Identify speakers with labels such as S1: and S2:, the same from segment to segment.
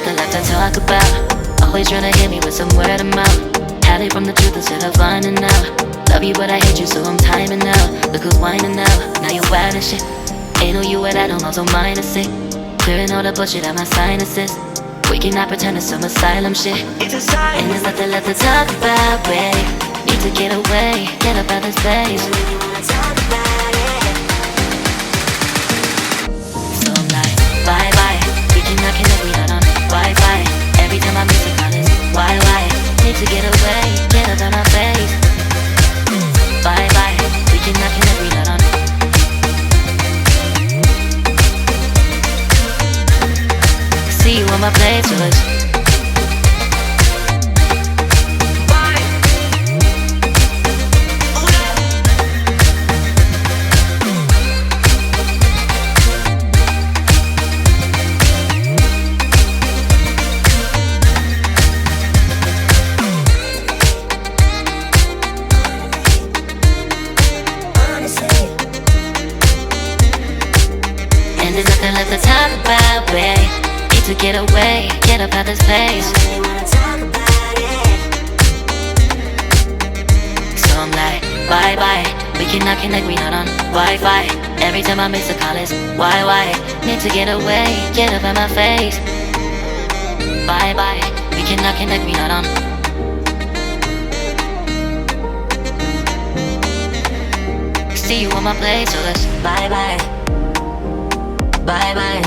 S1: nothing left to talk about. Always trying to hit me with some word of mouth. Hide it from the truth instead of finding out. Love you but I hate you so I'm timing out. Look who's whining now, now you wild and shit. Ain't no you and I don't know, so mine is sick. Clearing all the bullshit out my sinuses. We cannot pretend it's some asylum shit. It's a sign. And there's nothing left to talk about, babe. Need to get away, get up out this place. So I'm like, bye bye. We cannot connect, we not on Wi-Fi. Every time I miss a call it's why? Need to get away, get up out my face. Bye bye. We cannot connect, we not on. See you on my playlist. And there's nothing left to talk about, babe. Need to get away, get up out this place. So I'm like, bye bye. We cannot connect, we not on Wi-Fi. Every time I miss a call it's why? Need to get away, get up out my face. Bye bye. We cannot connect, we not on. See you on my place, so let's bye bye. Bye bye.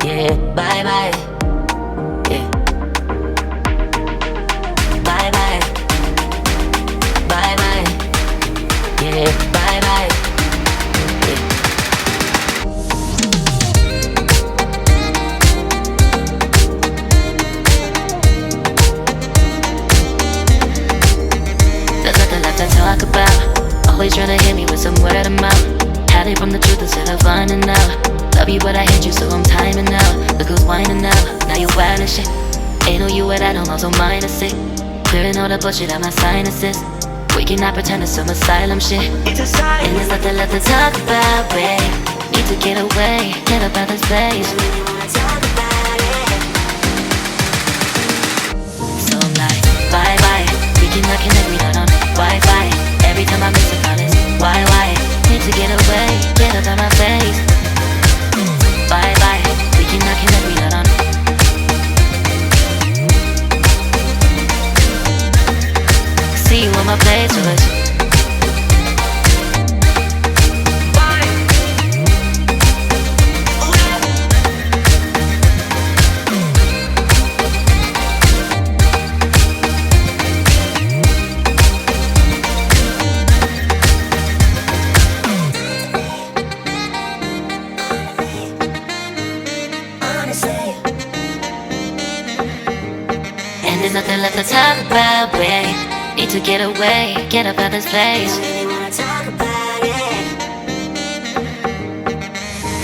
S1: Yeah, bye bye. Yeah. Bye bye. Bye bye. Yeah, bye bye. Yeah. There's nothing left to talk about. Always trying to hit me with some word of mouth. Hide it from the truth instead of finding out. Love you but I hate you so I'm timing out. Look who's whining now, now you wild and shit. Ain't no you and I don't know, so mine is sick. Clearing all the bullshit out my sinuses. We cannot pretend it's some asylum shit. It's a sign. And there's nothing left to talk about, babe. Need to get away, get up out this place. So I'm like, bye bye. We cannot connect, we not on Wi-Fi. Every time I miss a call it's why? Need to get away, get up out my face. Bye bye, we cannot connect, we not on. See you on my playlist. And there's nothing left to talk about, babe. Need to get away, get up out this place.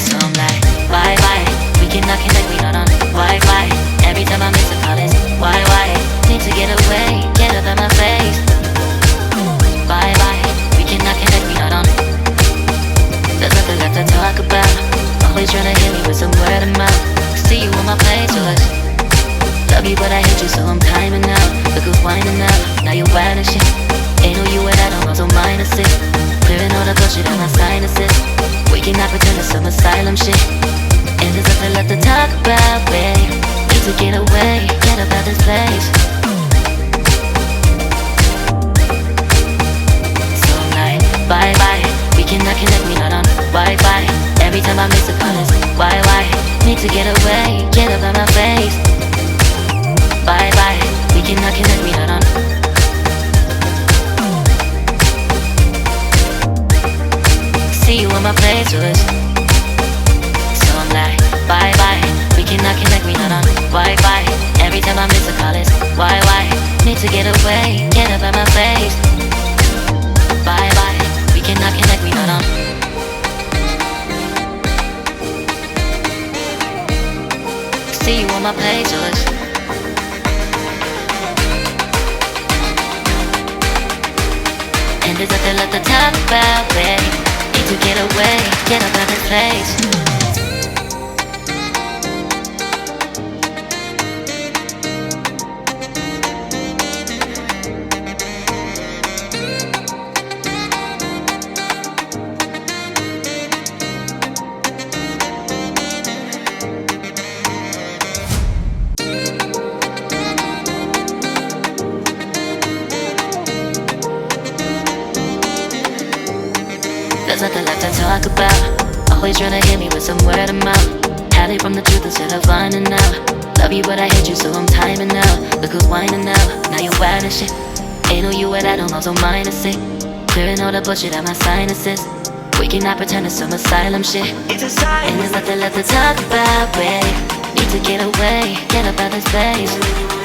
S1: So I'm like, bye bye. We cannot connect, we not on Wi-Fi. Every time I miss a call it's why? Need to get away, get up out my face. Bye bye. We cannot connect, we not on. There's nothing left to talk about. Always trying to hit me with some word of mouth. See you on my playlist. Love you but I hate you so I'm timing out. Look who's whining now, now you wild and shit. Ain't no you and I don't know, so mine is sick. Clearing all the bullshit out my sinuses. We cannot pretend it's some asylum shit. And there's nothing left to talk about, babe. Need to get away, get up out this place. So I'm like, bye bye. We cannot connect, we not on Wi-Fi. Every time I miss a call it's why? Need to get away, get up out my face. Bye bye, we cannot connect, we not on. See you on my playlist. So I'm like, bye bye, we cannot connect, we not on Wi-Fi. Every time I miss a call it's why? Need to get away, get up out my face. Bye bye, we cannot connect, we not on. See you on my playlist. And there's nothing left to talk about, babe. Need to get away, get up out this place. there's nothing left to talk about. Always trying to hit me with some word of mouth. Hide from the truth instead of finding out. Love you but I hate you so I'm timing out. Look who's whining now, now you wild and shit. Ain't no you at I don't know, so minus it. Clearing all the bullshit out my sinuses. We cannot pretend it's some asylum shit.
S2: It's a sign.
S1: And there's nothing left to talk about, babe. Need to get away, get up out of space.